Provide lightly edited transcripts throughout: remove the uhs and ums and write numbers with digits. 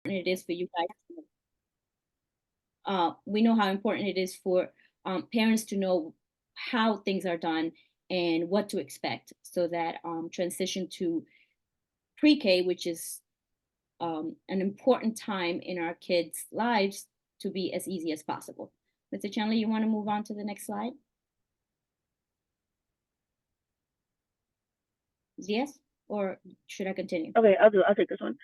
it is for you guys. We know how important it is for parents to know how things are done and what to expect, so that transition to pre-K, which is an important time in our kids' lives, to be as easy as possible. Mr. Chandler, you want to move on to the next slide? Yes, or should I continue? Okay, I'll take this one.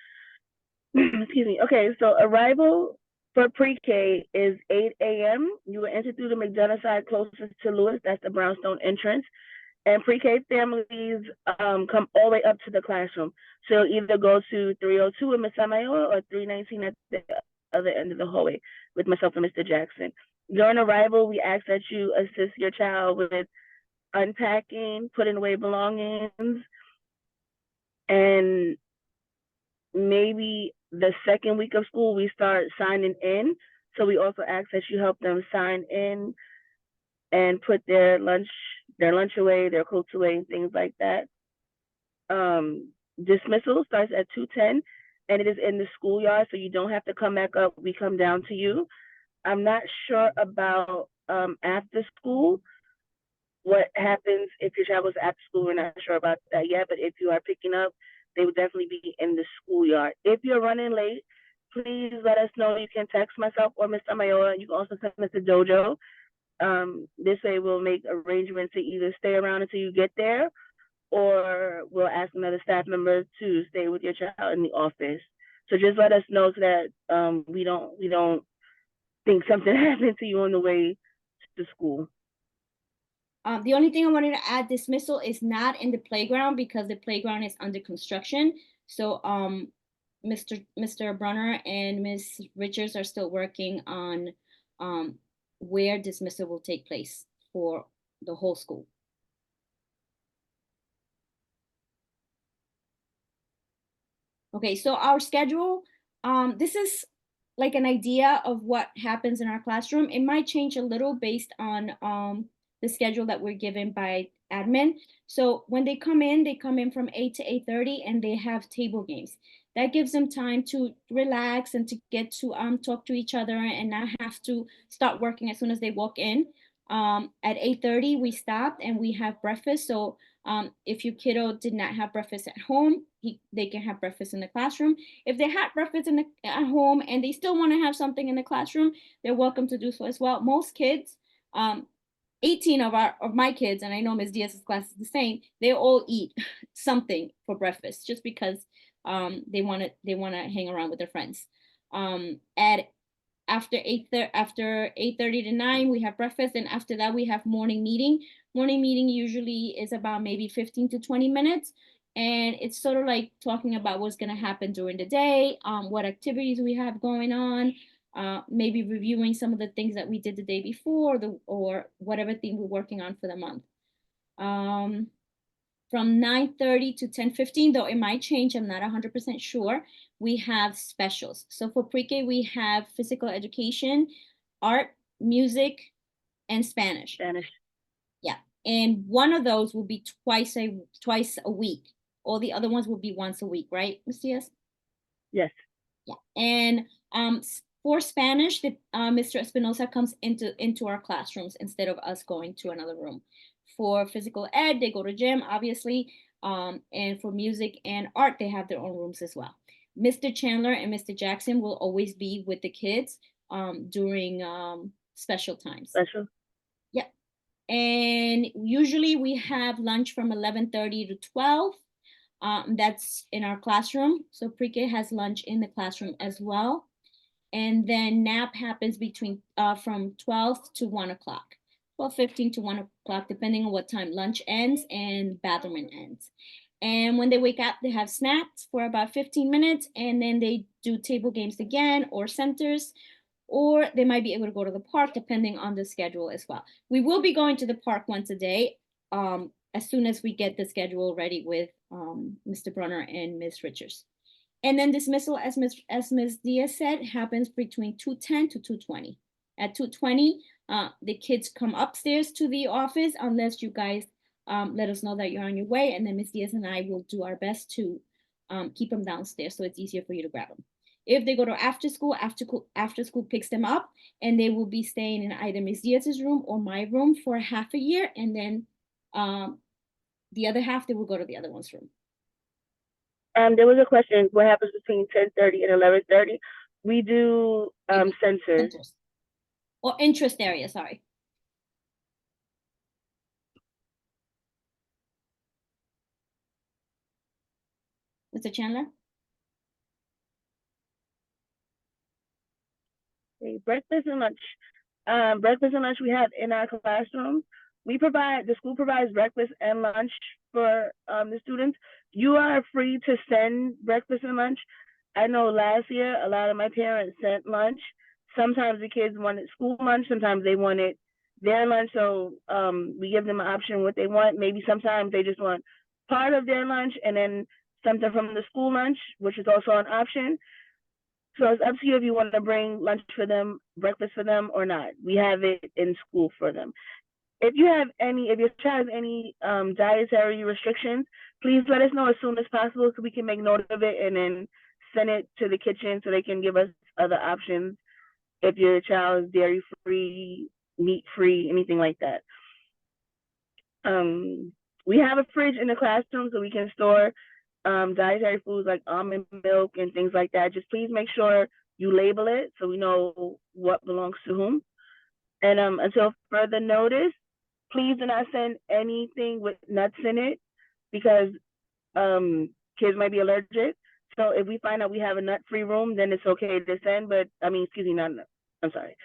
Excuse me. Okay, so arrival for pre-K is 8 a.m. You will enter through the McDonough side closest to Lewis. That's the brownstone entrance. And pre-K families come all the way up to the classroom. So you'll either go to 302 with Ms. Samayoa or 319 at the other end of the hallway with myself and Mr. Jackson. During arrival, we ask that you assist your child with unpacking, putting away belongings, and maybe the second week of school we start signing in. So we also ask that you help them sign in and put their lunch away, their coats away, and things like that. Dismissal starts at 2:10, and it is in the schoolyard, so you don't have to come back up. We come down to you. I'm not sure about after school. What happens if your child goes after school? We're not sure about that yet, but if you are picking up, they would definitely be in the schoolyard. If you're running late, please let us know. You can text myself or Ms. Samayoa. You can also send us a dojo. This way we'll make arrangements to either stay around until you get there, or we'll ask another staff member to stay with your child in the office. So just let us know so that we don't think something happened to you on the way to school. The only thing I wanted to add, dismissal is not in the playground because the playground is under construction. So Mr. Brunner and Ms. Richards are still working on where dismissal will take place for the whole school. Okay, so our schedule, this is like an idea of what happens in our classroom. It might change a little based on the schedule that we're given by admin. So when they come in from 8 to 8:30, and they have table games. That gives them time to relax and to get to talk to each other and not have to start working as soon as they walk in. At 8:30, we stop and we have breakfast. So if your kiddo did not have breakfast at home, they can have breakfast in the classroom. If they had breakfast at home and they still want to have something in the classroom, they're welcome to do so as well. Most kids, 18 of my kids, and I know Ms. Diaz's class is the same, they all eat something for breakfast just because they want to hang around with their friends. At after 8:30 to 9, we have breakfast, and after that we have morning meeting. Morning meeting usually is about maybe 15 to 20 minutes, and it's sort of like talking about what's going to happen during the day, what activities we have going on, maybe reviewing some of the things that we did the day before, or whatever thing we're working on for the month. From 9:30 to 10:15, though it might change, I'm not 100% sure, we have specials. So for pre-K, we have physical education, art, music, and Spanish. Spanish. Yeah, and one of those will be twice a week. All the other ones will be once a week, right, Ms. Diaz? Yes. Yeah, and for Spanish, Mr. Espinosa comes into our classrooms instead of us going to another room. For physical ed, they go to gym, obviously, and for music and art, they have their own rooms as well. Mr. Chandler and Mr. Jackson will always be with the kids during special times. Special. Yep. And usually we have lunch from 11:30 to 12. That's in our classroom. So pre-K has lunch in the classroom as well. And then nap happens between from 12 to 1 o'clock. 12:15 to 1 o'clock, depending on what time lunch ends and bathroom ends. And when they wake up, they have snacks for about 15 minutes, and then they do table games again or centers, or they might be able to go to the park depending on the schedule as well. We will be going to the park once a day as soon as we get the schedule ready with Mr. Brunner and Ms. Richards. And then dismissal, as Ms. Diaz said, happens between 2:10 to 2:20. At 2:20, the kids come upstairs to the office unless you guys let us know that you're on your way, and then Ms. Diaz and I will do our best to keep them downstairs so it's easier for you to grab them. If they go to after school picks them up, and they will be staying in either Ms. Diaz's room or my room for half a year, and then the other half they will go to the other one's room. There was a question, what happens between 10:30 and 11:30? We do sensors. Or interest area, sorry. Mr. Chandler? Okay, breakfast and lunch. Breakfast and lunch we have in our classroom. The school provides breakfast and lunch for the students. You are free to send breakfast and lunch. I know last year a lot of my parents sent lunch. Sometimes the kids wanted school lunch, sometimes they wanted their lunch. So we give them an option what they want. Maybe sometimes they just want part of their lunch and then something from the school lunch, which is also an option. So it's up to you if you want to bring lunch for them, breakfast for them, or not. We have it in school for them. If your child has any dietary restrictions, please let us know as soon as possible so we can make note of it and then send it to the kitchen so they can give us other options. If your child is dairy free, meat free, anything like that. We have a fridge in the classroom so we can store dietary foods like almond milk and things like that. Just please make sure you label it so we know what belongs to whom. And until further notice, please do not send anything with nuts in it because kids might be allergic. So if we find out we have a nut-free room, then it's okay to send. But I'm sorry.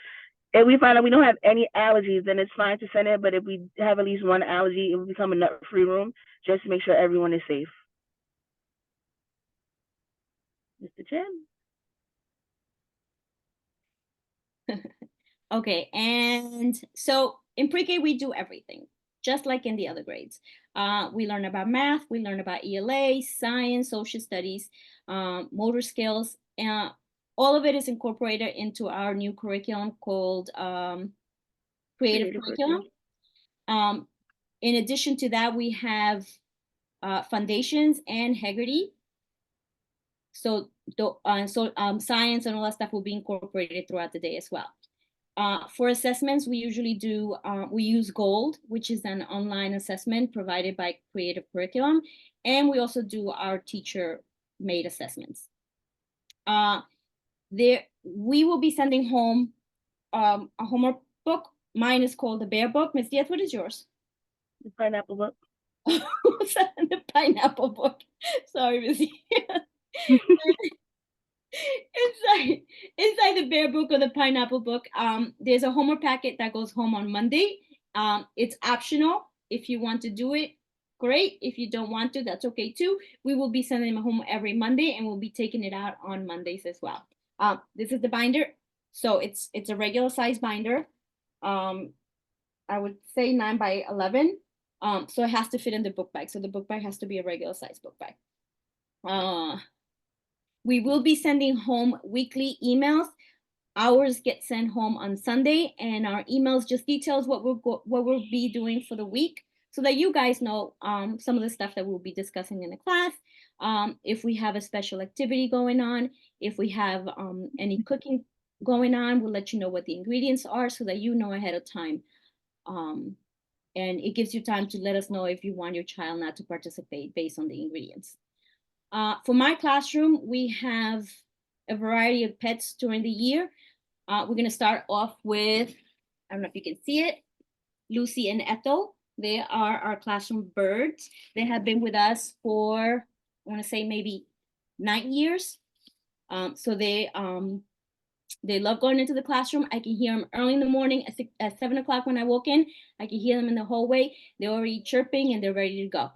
If we find out we don't have any allergies, then it's fine to send it. But if we have at least one allergy, it will become a nut-free room just to make sure everyone is safe. Mr. Chen? Okay, and so in pre-K, we do everything, just like in the other grades. We learn about math, we learn about ELA, science, social studies, motor skills, and all of it is incorporated into our new curriculum called Creative Curriculum. In addition to that, we have foundations and Heggerty. So science and all that stuff will be incorporated throughout the day as well. For assessments, we usually we use Gold, which is an online assessment provided by Creative Curriculum. And we also do our teacher-made assessments. We will be sending home a homework book. Mine is called the Bear Book. Ms. Diaz, what is yours? The Pineapple Book. The Pineapple Book. Sorry, Ms. Diaz. Inside the Bear Book or the Pineapple Book, there's a homework packet that goes home on Monday. It's optional. If you want to do it, great. If you don't want to, that's okay too. We will be sending them home every Monday, and we'll be taking it out on Mondays as well. This is the binder. So it's a regular size binder. I would say 9 by 11. So it has to fit in the book bag. So the book bag has to be a regular size book bag. We will be sending home weekly emails. Ours get sent home on Sunday, and our emails just details what we'll be doing for the week, so that you guys know some of the stuff that we'll be discussing in the class. If we have a special activity going on, if we have any cooking going on, we'll let you know what the ingredients are so that you know ahead of time. And it gives you time to let us know if you want your child not to participate based on the ingredients. For my classroom, we have a variety of pets during the year. We're going to start off with, I don't know if you can see it, Lucy and Ethel. They are our classroom birds. They have been with us for, I want to say maybe 9 years. So they love going into the classroom. I can hear them early in the morning at 7 o'clock when I walk in. I can hear them in the hallway. They're already chirping and they're ready to go.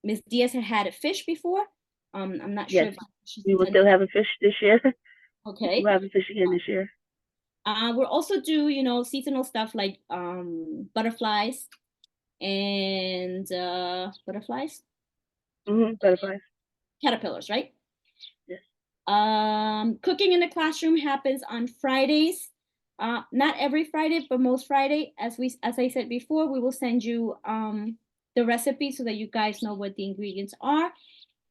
Ms. Diaz had a fish before. I'm not sure. Yes, we will still have a fish this year. Okay. We'll have a fish again this year. We'll also do, seasonal stuff like butterflies and butterflies. Butterflies. Caterpillars, right? Yes. Cooking in the classroom happens on Fridays. Not every Friday, but most Friday. As I said before, we will send you the recipe so that you guys know what the ingredients are.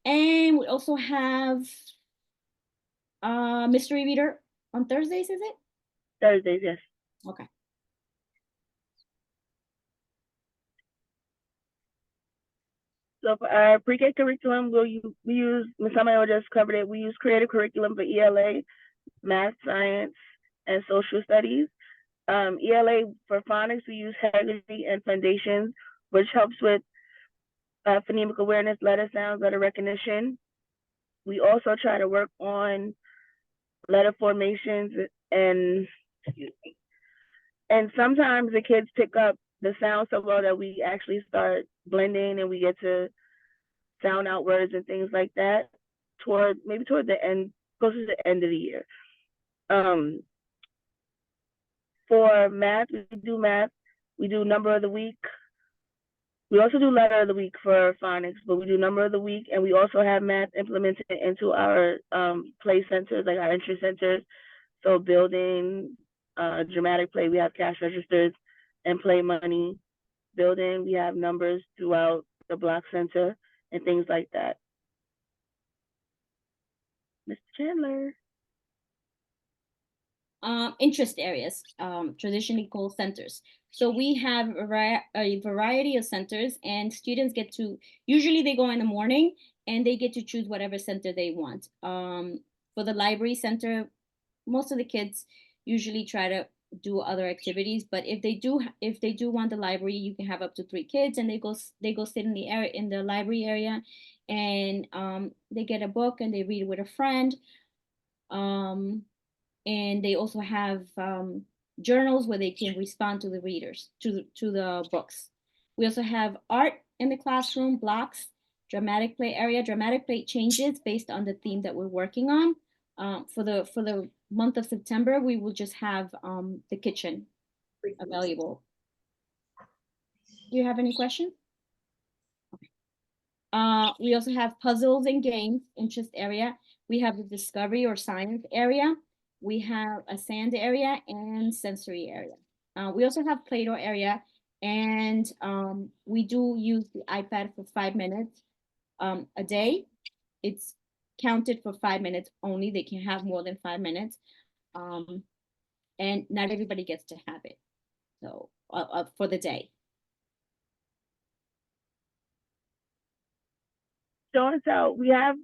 And we also have mystery reader on Thursdays, is it? Thursdays, yes. Okay. So for our pre-K curriculum, we use, Ms. Samayo just covered it, we use creative curriculum for ELA, math, science, and social studies. ELA for phonics, we use Haggerty and Foundations, which helps with phonemic awareness, letter sounds, letter recognition. We also try to work on letter formations and, excuse me, and sometimes the kids pick up the sound so well that we actually start blending and we get to sound out words and things like that toward the end, closer to the end of the year. For math, we do number of the week. We also do letter of the week for phonics, but we do number of the week, and we also have math implemented into our play centers, like our interest centers. So building, dramatic play, we have cash registers and play money. Building, we have numbers throughout the block center and things like that. Mr. Chandler. Interest areas, traditionally called centers. So we have a variety of centers, and students get to, usually they go in the morning and they get to choose whatever center they want. For the library center, most of the kids usually try to do other activities, but if they do want the library, you can have up to 3 kids, and they go sit in the area, in the library area, and they get a book and they read with a friend. And they also have journals where they can respond to the readers, to the books. We also have art in the classroom, blocks, dramatic play area. Dramatic play changes based on the theme that we're working on. For the month of September, we will just have the kitchen available. Do you have any questions? Okay. We also have puzzles and games, interest area. We have the discovery or science area. We have a sand area and sensory area. We also have Play-Doh area, and we do use the iPad for 5 minutes a day. It's counted for 5 minutes only. They can have more than 5 minutes, and not everybody gets to have it. So for the day. Show and tell. We have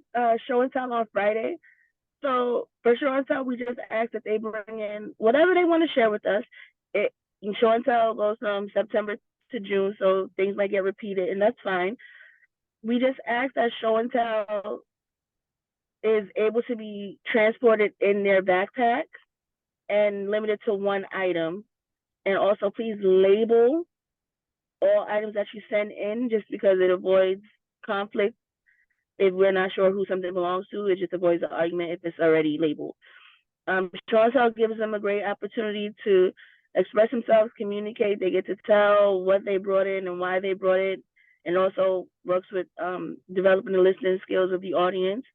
show and tell on Friday. So for show and tell, we just ask that they bring in whatever they want to share with us. Show and tell goes from September to June, so things might get repeated, and that's fine. We just ask that show and tell is able to be transported in their backpack and limited to 1 item. And also, please label all items that you send in, just because it avoids conflict. If we're not sure who something belongs to, it just avoids the argument if it's already labeled. Show and tell gives them a great opportunity to express themselves, communicate. They get to tell what they brought in and why they brought it, and also works with developing the listening skills of the audience.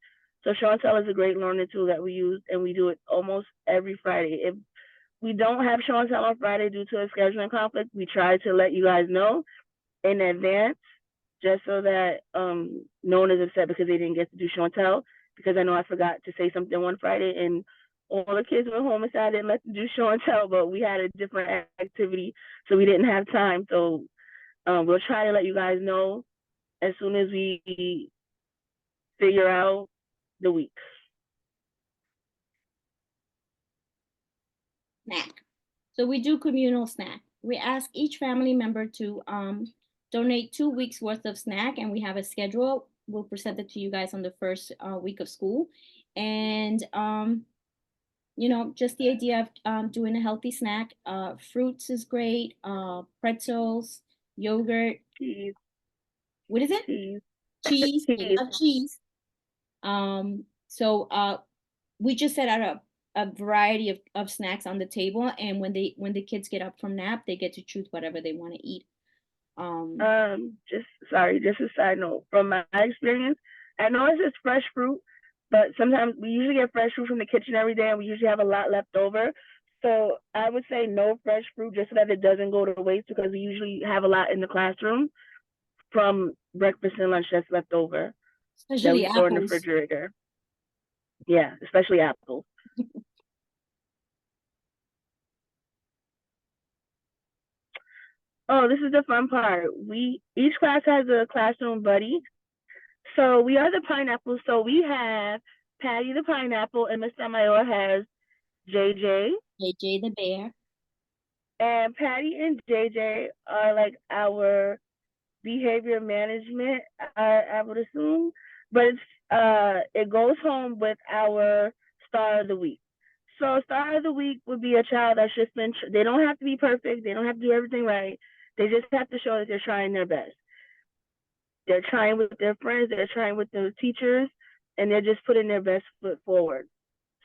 So show and tell is a great learning tool that we use, and we do it almost every Friday. If we don't have show and tell on Friday due to a scheduling conflict, we try to let you guys know in advance, just so that no one is upset because they didn't get to do show and tell. Because I know I forgot to say something one Friday, and all the kids went home and said I didn't let them do show and tell, but we had a different activity, so we didn't have time. So we'll try to let you guys know as soon as we figure out the week. Snack. So we do communal snack. We ask each family member to donate 2 weeks worth of snack, and we have a schedule. We'll present it to you guys on the first week of school. And you know, just the idea of doing a healthy snack. Fruits is great. Pretzels, yogurt. Cheese. What is it? Cheese. Cheese. I love cheese. So we just set out a variety of snacks on the table, and when the kids get up from nap, they get to choose whatever they want to eat. Just a side note from my experience. I know it's just fresh fruit, but sometimes we usually get fresh fruit from the kitchen every day, and we usually have a lot left over. So I would say no fresh fruit, just so that it doesn't go to waste, because we usually have a lot in the classroom from breakfast and lunch that's left over, Especially that we store in the apples. refrigerator. Yeah, especially apples. Oh, this is the fun part. We each class has a classroom buddy. So we are the pineapples. So we have Patty the pineapple, and Miss Samayoa has JJ. JJ the bear. And Patty and JJ are like our behavior management, I would assume. But it goes home with our star of the week. So star of the week would be a child that's just been. They don't have to be perfect. They don't have to do everything right. They just have to show that they're trying their best. They're trying with their friends. They're trying with their teachers, and they're just putting their best foot forward.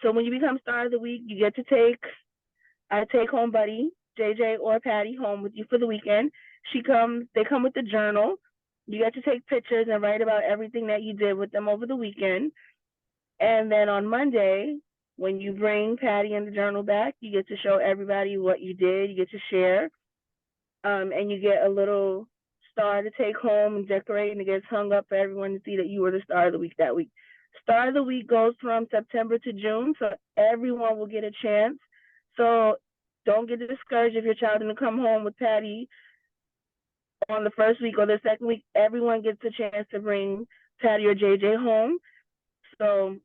So when you become star of the week, you get to take a take home buddy, JJ or Patty, home with you for the weekend. They come with the journal. You get to take pictures and write about everything that you did with them over the weekend. And then on Monday, when you bring Patty and the journal back, you get to show everybody what you did. You get to share, and you get a little star to take home and decorate, and it gets hung up for everyone to see that you were the star of the week that week. Star of the week goes from September to June, so everyone will get a chance. So don't get discouraged if your child didn't come home with Patty on the first week or the second week. Everyone gets a chance to bring Patty or JJ home. So,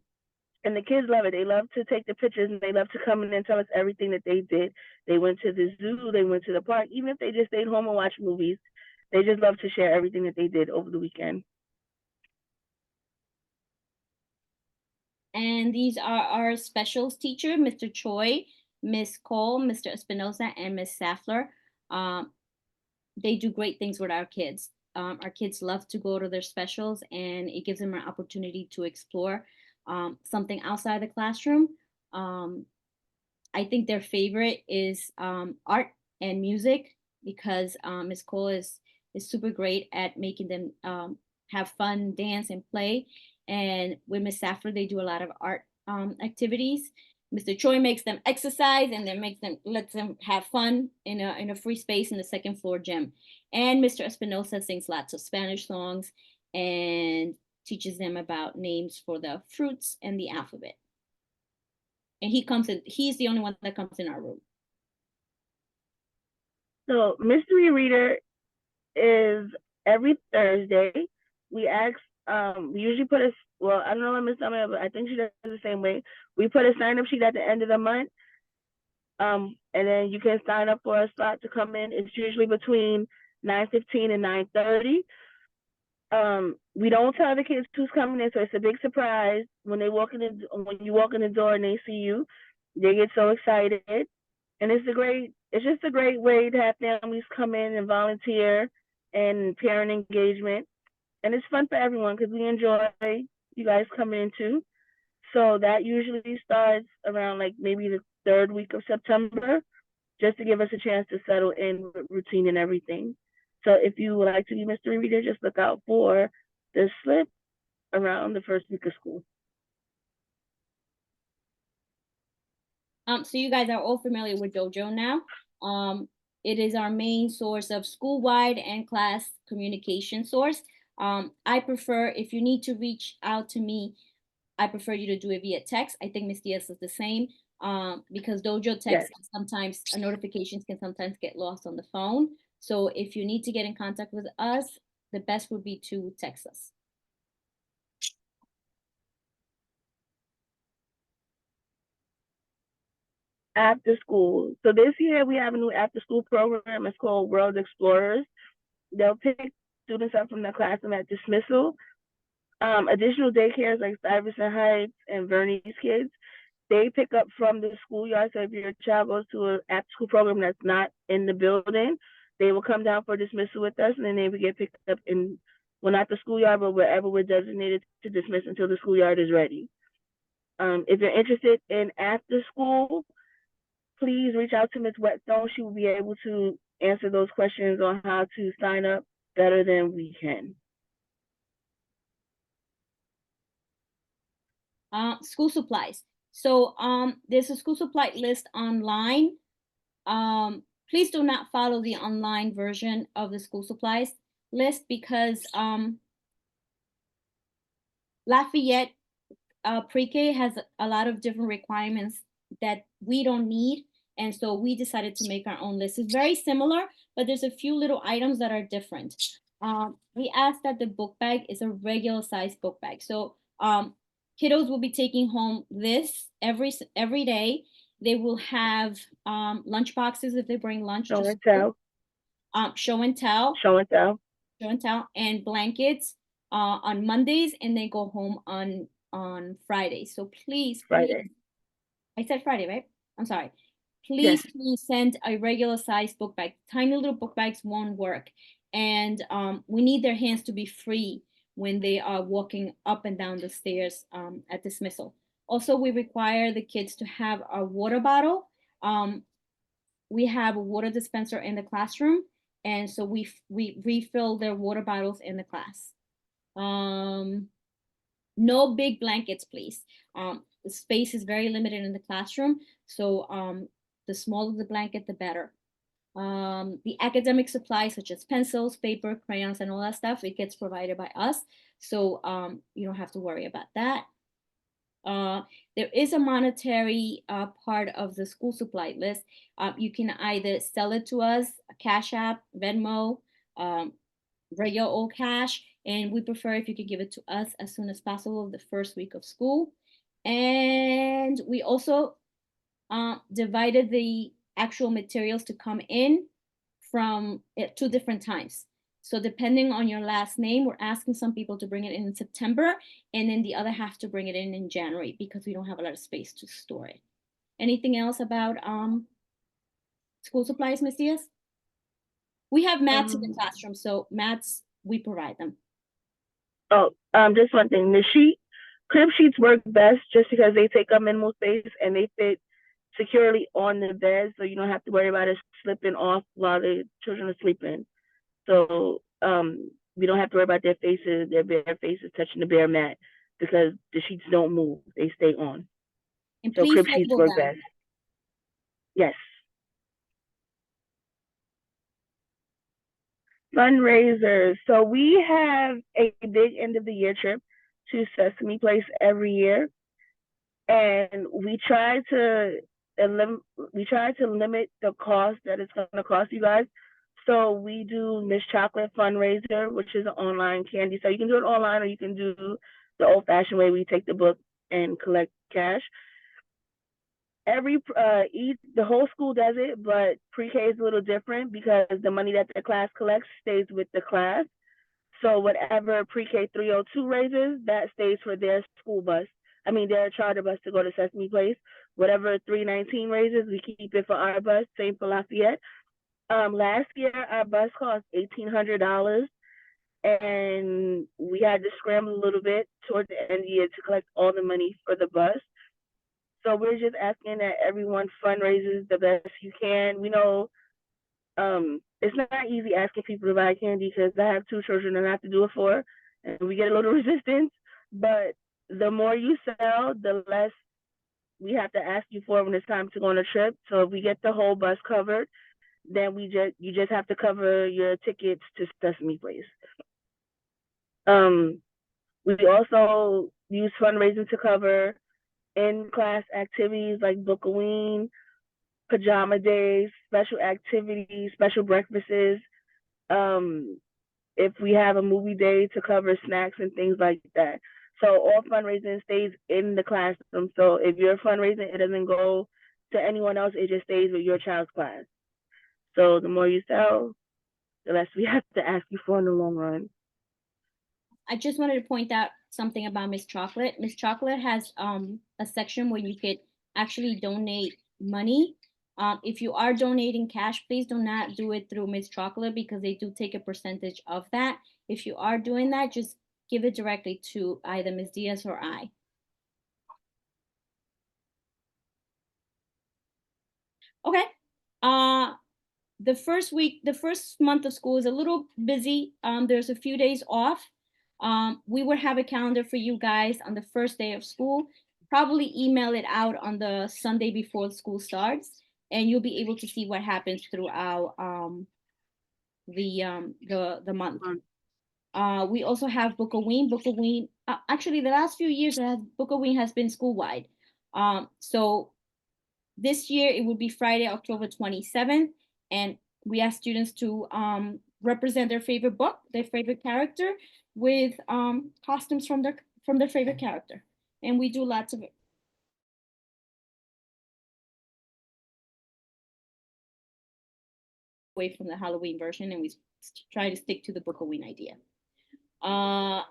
and the kids love it. They love to take the pictures, and they love to come in and tell us everything that they did. They went to the zoo, they went to the park, even if they just stayed home and watched movies. They just love to share everything that they did over the weekend. And these are our specials teacher, Mr. Choi, Miss Cole, Mr. Espinosa, and Miss Saffler. Um, they do great things with our kids. Our kids love to go to their specials, and it gives them an opportunity to explore something outside the classroom. Um, I think their favorite is art and music because Miss Cole is super great at making them have fun, dance, and play. And with Miss Safford, they do a lot of art activities. Mr. Choi makes them exercise and then lets them have fun in a free space in the second floor gym. And Mr. Espinosa sings lots of Spanish songs and teaches them about names for the fruits and the alphabet. And he's the only one that comes in our room. So mystery reader is every Thursday. We ask, we usually put I don't know what Miss Summer, but I think she does the same way. We put a sign up sheet at the end of the month. And then you can sign up for a slot to come in. It's usually between 9:15 and 9:30. We don't tell the kids who's coming in, so it's a big surprise when you walk in the door and they see you. They get so excited, and it's just a great way to have families come in and volunteer and parent engagement, and it's fun for everyone because we enjoy you guys coming in too. So that usually starts around like maybe the third week of September, just to give us a chance to settle in with routine and everything. So if you would like to be mystery reader, just look out for the slip around the first week of school. So you guys are all familiar with Dojo now. It is our main source of school-wide and class communication source. I prefer, if you need to reach out to me, I prefer you to do it via text. I think Miss Diaz is the same because Dojo text sometimes notifications can sometimes get lost on the phone. So if you need to get in contact with us, the best would be to text us. After school. So this year we have a new after school program. It's called World Explorers. They'll pick students up from the classroom at dismissal. Additional daycares like Stuyvesant Heights and Verney's Kids, they pick up from the schoolyard. So if your child goes to an after school program that's not in the building, they will come down for dismissal with us, and then they will get picked up in, well, not the schoolyard, but wherever we're designated to dismiss until the schoolyard is ready. If you're interested in after school, please reach out to Ms. Whetstone. She will be able to answer those questions on how to sign up better than we can. School supplies. So there's a school supply list online. Please do not follow the online version of the school supplies list because Lafayette pre-K has a lot of different requirements that we don't need. And so we decided to make our own list. It's very similar, but there's a few little items that are different. We asked that the book bag is a regular size book bag. So kiddos will be taking home this every day. They will have lunch boxes if they bring lunch Show to and school. tell. Show and tell. Show and tell. Show and tell, and blankets on Mondays, and they go home on Fridays. So please, Friday. I said Friday, right? I'm sorry. Yes. Please send a regular size book bag. Tiny little book bags won't work. And we need their hands to be free when they are walking up and down the stairs at dismissal. Also, we require the kids to have a water bottle. We have a water dispenser in the classroom, and so we refill their water bottles in the class. No big blankets, please. The space is very limited in the classroom, so the smaller the blanket, the better. The academic supplies such as pencils, paper, crayons, and all that stuff, it gets provided by us, so you don't have to worry about that. There is a monetary part of the school supply list. You can either sell it to us, Cash App, Venmo, regular old cash, and we prefer if you could give it to us as soon as possible the first week of school. And we also divided the actual materials to come in from 2 different times. So depending on your last name, we're asking some people to bring it in September, and then the other half to bring it in January, because we don't have a lot of space to store it. Anything else about school supplies, Ms. Diaz? We have mats in the classroom, so mats, we provide them. Oh, just one thing. Crib sheets work best just because they take up minimal space and they fit securely on the bed, so you don't have to worry about it slipping off while the children are sleeping. So we don't have to worry about their bare faces touching the bare mat, because the sheets don't move; they stay on. And so please crib sheets label work them. best. Yes. Fundraisers. So we have a big end of the year trip to Sesame Place every year, and we try to limit the cost that it's going to cost you guys. So we do Miss Chocolate fundraiser, which is an online candy. So you can do it online, or you can do the old-fashioned way. We take the book and collect cash. The whole school does it, but pre-K is a little different because the money that the class collects stays with the class. So whatever pre-K 302 raises, that stays for their school bus. Their charter bus to go to Sesame Place. Whatever 319 raises, we keep it for our bus. Same for Lafayette. Last year, our bus cost $1,800, and we had to scramble a little bit towards the end of the year to collect all the money for the bus. So we're just asking that everyone fundraises the best you can. We know it's not easy asking people to buy candy, because I have 2 children and I have to do it for, and we get a little resistance. But the more you sell, the less we have to ask you for when it's time to go on a trip. So if we get the whole bus covered, then you just have to cover your tickets to Sesame Place. We also use fundraising to cover in-class activities like Bookaween, pajama days, special activities, special breakfasts. If we have a movie day, to cover snacks and things like that. So all fundraising stays in the classroom. So if you're fundraising, it doesn't go to anyone else. It just stays with your child's class. So the more you sell, the less we have to ask you for in the long run. I just wanted to point out something about Miss Chocolate. Miss Chocolate has a section where you could actually donate money. If you are donating cash, please do not do it through Miss Chocolate, because they do take a percentage of that. If you are doing that, just give it directly to either Ms. Diaz or I. Okay. The first month of school is a little busy. There's a few days off. We will have a calendar for you guys on the first day of school. Probably email it out on the Sunday before school starts, and you'll be able to see what happens throughout the month. We also have Bookoween. Bookoween, actually, the last few years, Bookoween has been school-wide. So this year it would be Friday, October 27th, and we ask students to represent their favorite book, their favorite character, with costumes from their favorite character, and we do lots of it. Away from the Halloween version, and we try to stick to the Bookoween idea.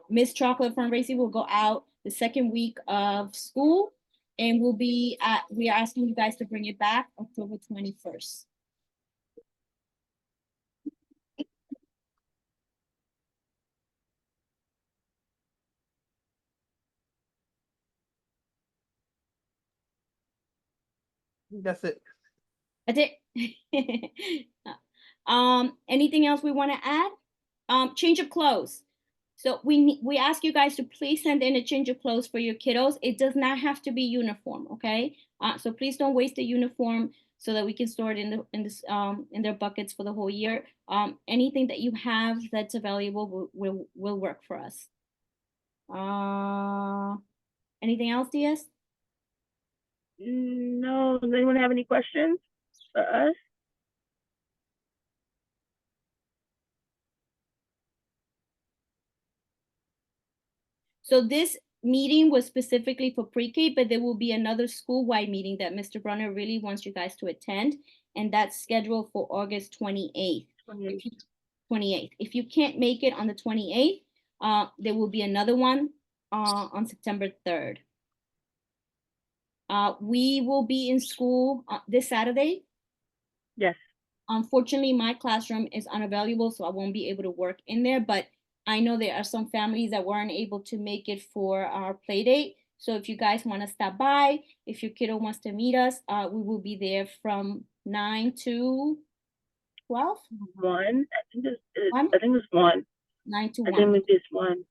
Miss Chocolate fundraising will go out the second week of school, and we are asking you guys to bring it back October 21st. That's it. That's it. Anything else we want to add? Change of clothes. So we ask you guys to please send in a change of clothes for your kiddos. It does not have to be uniform, okay? So please don't waste the uniform so that we can store it in their buckets for the whole year. Anything that you have that's available will work for us. Anything else, Diaz? No, does anyone have any questions for us? So this meeting was specifically for pre-K, but there will be another school-wide meeting that Mr. Brunner really wants you guys to attend, and that's scheduled for August 28th. 28th. If you can't make it on the 28th, there will be another one on September 3rd. We will be in school this Saturday. Yes. Unfortunately, my classroom is unavailable, so I won't be able to work in there, but I know there are some families that weren't able to make it for our play date. So if you guys want to stop by, if your kiddo wants to meet us, we will be there from 9 to 12. 1. One? I think it's 1. 9 to I 1. think maybe it's 1.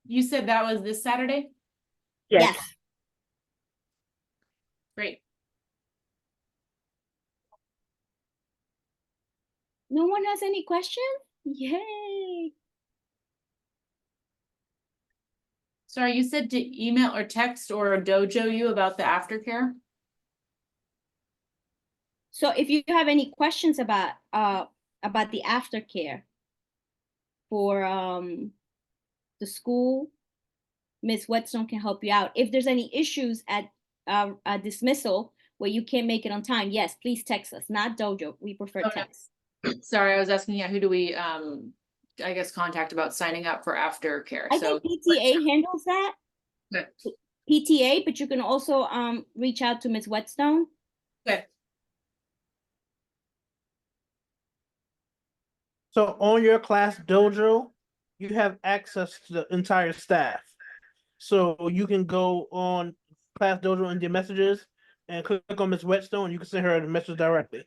You said that was this Saturday? Yes. Great. No one has any questions? Yay. Sorry, you said to email or text or dojo you about the aftercare? So if you have any questions about the aftercare for the school, Ms. Whetstone can help you out. If there's any issues at a dismissal where you can't make it on time, yes, please text us, not dojo. We prefer no. text. Sorry, I was asking, yeah, who do we I guess contact about signing up for aftercare? I think PTA handles that. Okay. PTA, but you can also reach out to Ms. Whetstone. Okay. So on your class dojo, you have access to the entire staff. So you can go on class dojo in your messages and click on Ms. Whetstone. You can send her a message directly.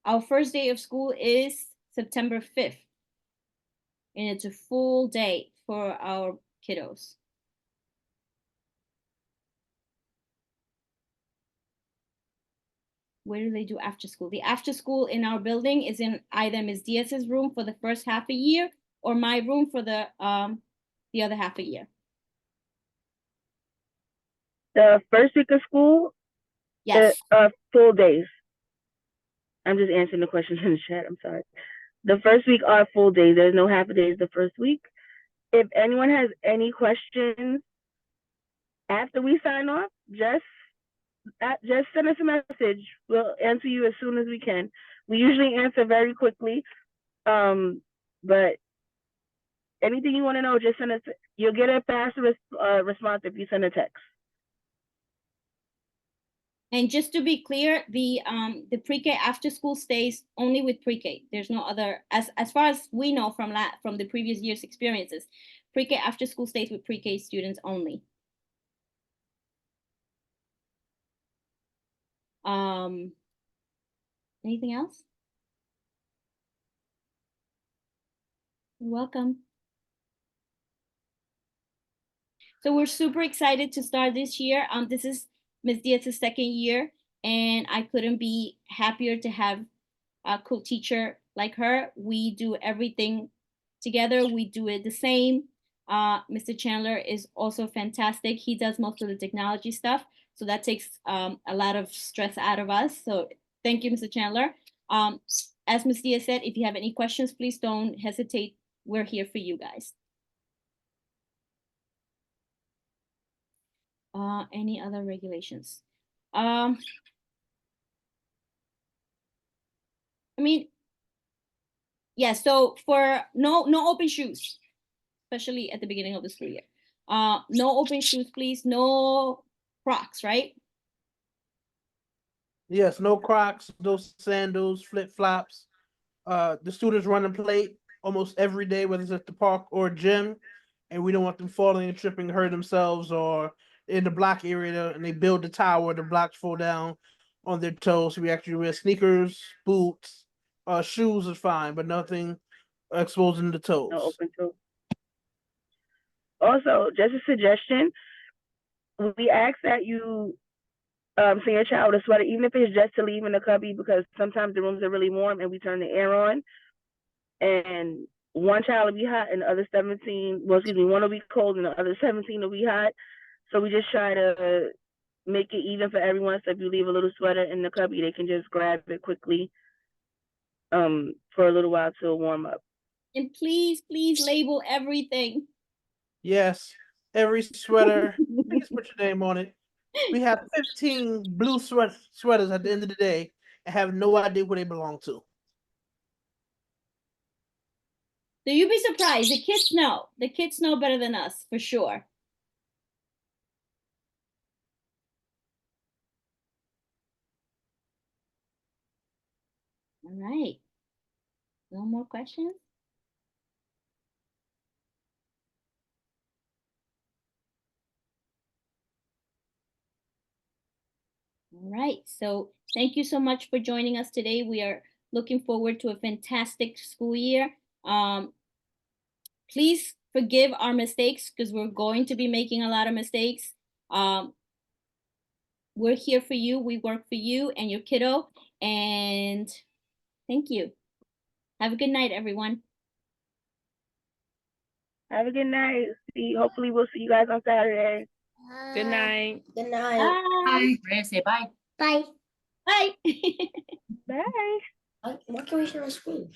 Our first day of school is September 5th. And it's a full day for our kiddos. Where do they do after school? The after school in our building is in either Ms. Diaz's room for the first half a year or my room for the other half a year. The first week of school, Yes. full days. I'm just answering the questions in the chat. I'm sorry. The first week are full days. There's no half a days the first week. If anyone has any questions after we sign off, just send us a message. We'll answer you as soon as we can. We usually answer very quickly. But anything you want to know, just send us. You'll get a faster response if you send a text. And just to be clear, the pre-K after school stays only with pre-K. There's no other, as far as we know from the previous year's experiences, pre-K after school stays with pre-K students only. Anything else? You're welcome. So we're super excited to start this year. This is Ms. Diaz's second year and I couldn't be happier to have a co-teacher like her. We do everything together. We do it the same. Mr. Chandler is also fantastic. He does most of the technology stuff, so that takes a lot of stress out of us. So thank you, Mr. Chandler. As Ms. Diaz said, if you have any questions, please don't hesitate. We're here for you guys. Any other regulations? I mean, yeah, so for no open shoes, especially at the beginning of the school year. No open shoes, please. No Crocs, right? Yes, no Crocs, no sandals, flip flops. The students run and play almost every day, whether it's at the park or gym, and we don't want them falling and tripping, hurt themselves, or in the block area and they build the tower, the blocks fall down on their toes. So we actually wear sneakers, boots, shoes is fine, but nothing exposing the No toes. open toe. Also, just a suggestion, we ask that you send your child a sweater, even if it's just to leave in the cubby, because sometimes the rooms are really warm and we turn the air on, and one child will be hot and the other 17, well, excuse me, one will be cold and the other 17 will be hot. So we just try to make it even for everyone. So if you leave a little sweater in the cubby, they can just grab it quickly for a little while to warm up. And please, please label everything. Yes, every sweater, please put your name on it. We have 15 blue sweaters at the end of the day and have no idea where they belong to. So you'd be surprised. The kids know. The kids know better than us, for sure. All right. No more questions? All right. So thank you so much for joining us today. We are looking forward to a fantastic school year. Please forgive our mistakes because we're going to be making a lot of mistakes. We're here for you. We work for you and your kiddo. And thank you. Have a good night, everyone. Have a good night. Hopefully we'll see you guys on Saturday. Good night. Good night. Bye. Maria, say bye. Bye. Bye. Bye. What can we show on screen?